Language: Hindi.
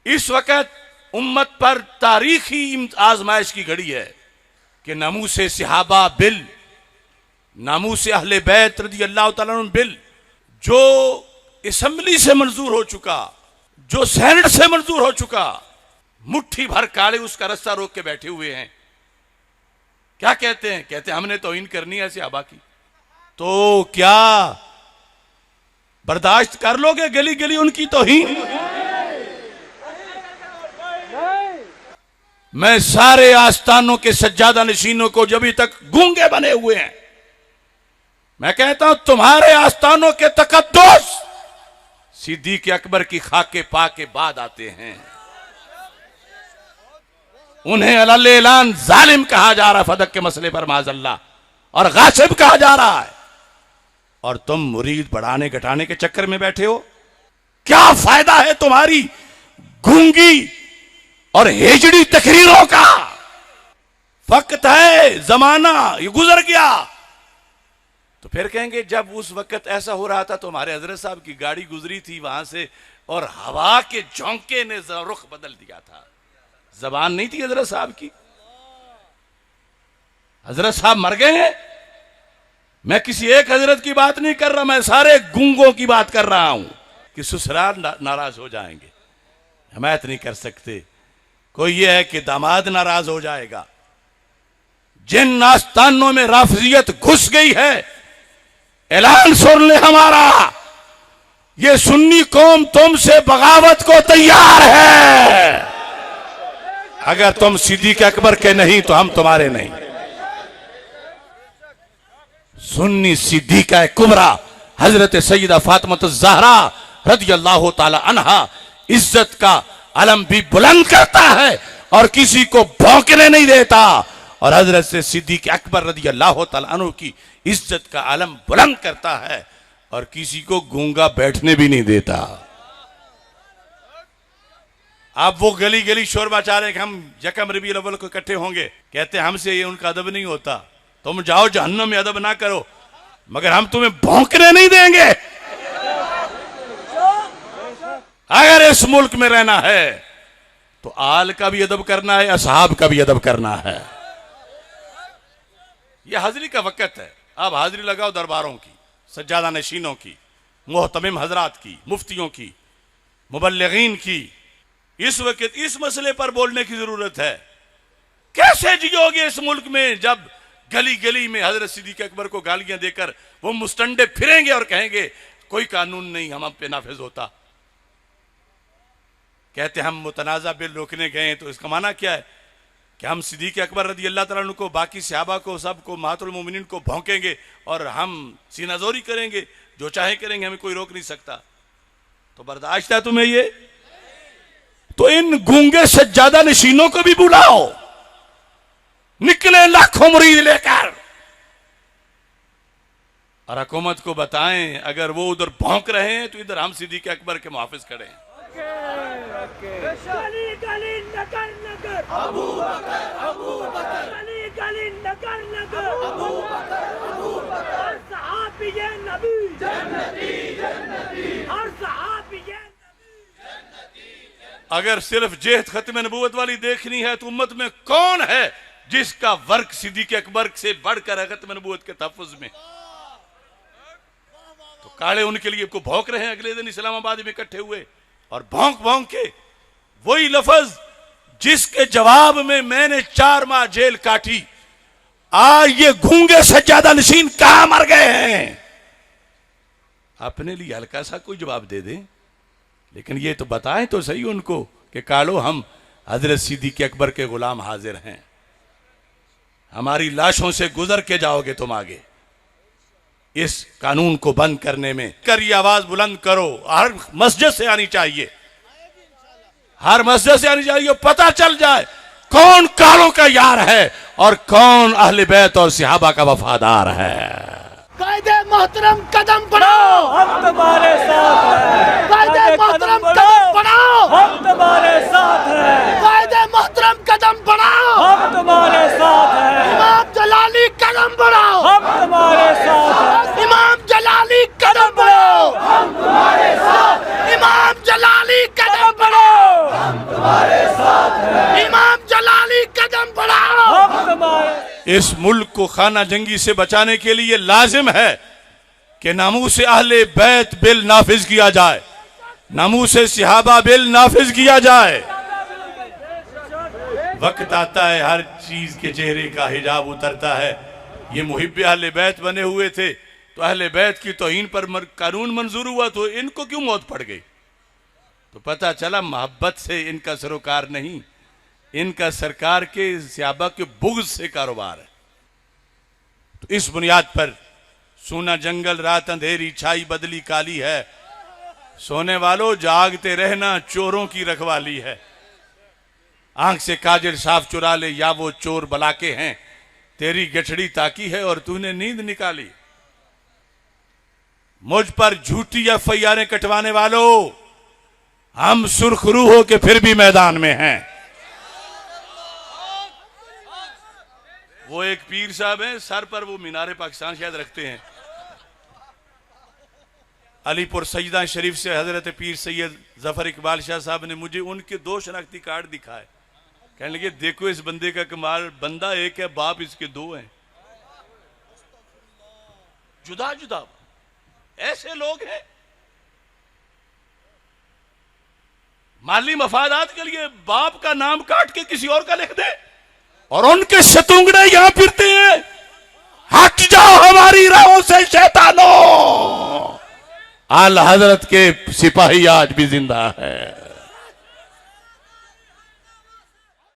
इस वक्त उम्मत पर तारीखी आजमाइश की घड़ी है कि नमूसे सहाबा बिल, नामूसे अहले बैत रज़ी अल्लाह तआला अन्हुम बिल, जो असेंबली से मंजूर हो चुका, जो सेनेट से मंजूर हो चुका, मुट्ठी भर काले उसका रास्ता रोक के बैठे हुए हैं। क्या कहते हैं? कहते हैं हमने तौहीन करनी है सहाबा की। तो क्या बर्दाश्त कर लोगे गली गली उनकी तौहीन? मैं सारे आस्थानों के सज्जादा नशीनों को जब तक गूंगे बने हुए हैं, मैं कहता हूं तुम्हारे आस्थानों के तकद्दुस सिद्दीक़ अकबर की खाके पा के बाद आते हैं। उन्हें अलल ऐलान जालिम कहा जा रहा है फदक के मसले पर माज़अल्लाह, और गासिब कहा जा रहा है, और तुम मुरीद बढ़ाने घटाने के चक्कर में बैठे हो। क्या फायदा है तुम्हारी गूंगी और हेजड़ी तकरीरों का? वक्त है, जमाना ये गुजर गया। तो फिर कहेंगे जब उस वक्त ऐसा हो रहा था तो हमारे हजरत साहब की गाड़ी गुजरी थी वहां से और हवा के झोंके ने रुख बदल दिया था। जबान नहीं थी हजरत साहब की। हजरत साहब मर गए हैं। मैं किसी एक हजरत की बात नहीं कर रहा, मैं सारे गूंगों की बात कर रहा हूं कि ससुराल नाराज हो जाएंगे, हिमायत नहीं कर सकते। कोई ये है कि दामाद नाराज हो जाएगा। जिन आस्थानों में राफजियत घुस गई है, ऐलान सुन ले हमारा, ये सुन्नी कौम तुमसे बगावत को तैयार है। अगर तुम सिद्दीक़ अकबर के नहीं तो हम तुम्हारे नहीं। सुन्नी सिद्दीक़ा कुबरा हजरत सैयदा फातिमा ज़हरा रज़ियल्लाहु ताला अन्हा इज्जत का अलम भी बुलंद करता है और किसी को भौंकने नहीं देता, और हजरत से सिद्दीक़ अकबर रज़ियल्लाहु ताला अन्हु की इज्जत का अलम बुलंद करता है और किसी को गूंगा बैठने भी नहीं देता। अब वो गली गली शोर मचा रहे कि हम यकम रबीउल अव्वल को इकट्ठे होंगे। कहते हैं हमसे ये उनका अदब नहीं होता, तुम जाओ जहन्नम में अदब ना करो, मगर हम तुम्हें भौंकने नहीं देंगे। अगर इस मुल्क में रहना है तो आल का भी अदब करना है, असहाब का भी अदब करना है। यह हाजिरी का वक्त है। अब हाजिरी लगाओ दरबारों की, सज्जादा नशीनों की, मोहतमिम हजरात की, मुफ्तियों की, मुबल्लिगीन की। इस वक्त इस मसले पर बोलने की जरूरत है। कैसे जियोगे इस मुल्क में जब गली गली में हजरत सिद्दीक़ अकबर को गालियां देकर वो मुस्तंडे फिरेंगे और कहेंगे कोई कानून नहीं हम पे नाफिज होता। कहते हम मुतनाज़ा बिल रोकने गए तो इसका माना क्या है कि हम सिद्दीक़ अकबर रज़ियल्लाहु ताला अन्हु को, बाकी सहाबा को, सबको, महतुल मोमिनीन को भौंकेंगे और हम सीनाजोरी करेंगे, जो चाहे करेंगे, हमें कोई रोक नहीं सकता। तो बर्दाश्त है तुम्हें ये? तो इन गूंगे सज्जादा नशीनों को भी बुलाओ, निकले लाखों मुरीद लेकर, और हुकूमत को बताएं अगर वो उधर भौंक रहे हैं तो इधर हम सिद्दीक़ अकबर के मुहाफिज खड़े हैं। गली गली नगर नगर अबू बकर अबू बकर, गली गली नगर नगर अबू बकर अबू बकर, सहाबीए नबी जन्नती जन्नती, हर सहाबीए नबी जन्नती। अगर सिर्फ जेहद खत्म नबूवत वाली देखनी है तो उम्मत में कौन है जिसका वर्क सिद्दीक़ अकबर से बढ़कर है खत्म नबूवत के तहफ़्फ़ुज़ में? तो काले उनके लिए को भौंक रहे हैं। अगले दिन इस्लामाबाद में इकट्ठे हुए और भौंक भौंक के वही लफ्ज जिसके जवाब में मैंने 4 माह जेल काटी, आज ये गूंगे सज्जादा नशीन कहां मर गए हैं? अपने लिए हल्का सा कोई जवाब दे दें, लेकिन ये तो बताएं तो सही उनको कि कालो हम हजरत सिद्दीक़ अकबर के गुलाम हाजिर हैं। हमारी लाशों से गुजर के जाओगे तुम आगे। इस कानून को बंद करने में कर ये आवाज बुलंद करो, हर मस्जिद से आनी चाहिए, हर मस्जिद से आनी चाहिए, पता चल जाए कौन कालों का यार है और कौन अहले बैत और सहाबा का वफादार है। कायदे मोहतरम कदम बढ़ाओ, हम तुम्हारे साथ हैं। कायदे मोहतरम कदम बढ़ाओ, हम तुम्हारे साथ हैं। कायदे मोहतरम कदम बढ़ाओ, हम तुम्हारे साथ हैं। इमाम जलाली कदम बढ़ाओ, हम तुम्हारे साथ हैं। इमाम जलाली कदम बढ़ाओ, हम तुम्हारे साथ हैं। इमाम जलाली कदम बढ़ाओ। इस मुल्क को खाना जंगी से बचाने के लिए लाजिम है कि नामूस अहले बैत बिल नाफिज किया जाए, नामूस सहाबा बिल नाफिज किया जाए। वक्त आता है हर चीज के चेहरे का हिजाब उतरता है। ये मुहिब अहले बैत बने हुए थे तो अहले बैत की तौहीन पर कानून मंजूर हुआ तो इनको क्यों मौत पड़ गई? तो पता चला मोहब्बत से इनका सरोकार नहीं, इनका सरकार के सहाबा के बुग़्ज़ से कारोबार है। तो इस बुनियाद पर सोना जंगल रात अंधेरी छाई बदली काली है, सोने वालों जागते रहना चोरों की रखवाली है। आंख से काजल साफ चुरा ले या वो चोर बलाके हैं, तेरी गठड़ी ताकी है और तूने नींद निकाली। मुझ पर झूठी FIR कटवाने वालों, हम सुरखरू हो के फिर भी मैदान में हैं। वो एक पीर साहब हैं, सर पर वो मीनार पाकिस्तान शायद रखते हैं। अलीपुर सजदा शरीफ से हजरत पीर सैयद जफर इकबाल शाह साहब ने मुझे उनके 2 शनाख्ती कार्ड दिखाए। कहने लगे देखो इस बंदे का कमाल, बंदा एक है बाप इसके 2 हैं, जुदा जुदा। ऐसे लोग हैं माली मफादात के लिए बाप का नाम काट के किसी और का लिख दे और उनके शतुंगड़े यहां फिरते हैं। हट जाओ हमारी राहों से शैतानों। आला हजरत के सिपाही आज भी जिंदा है।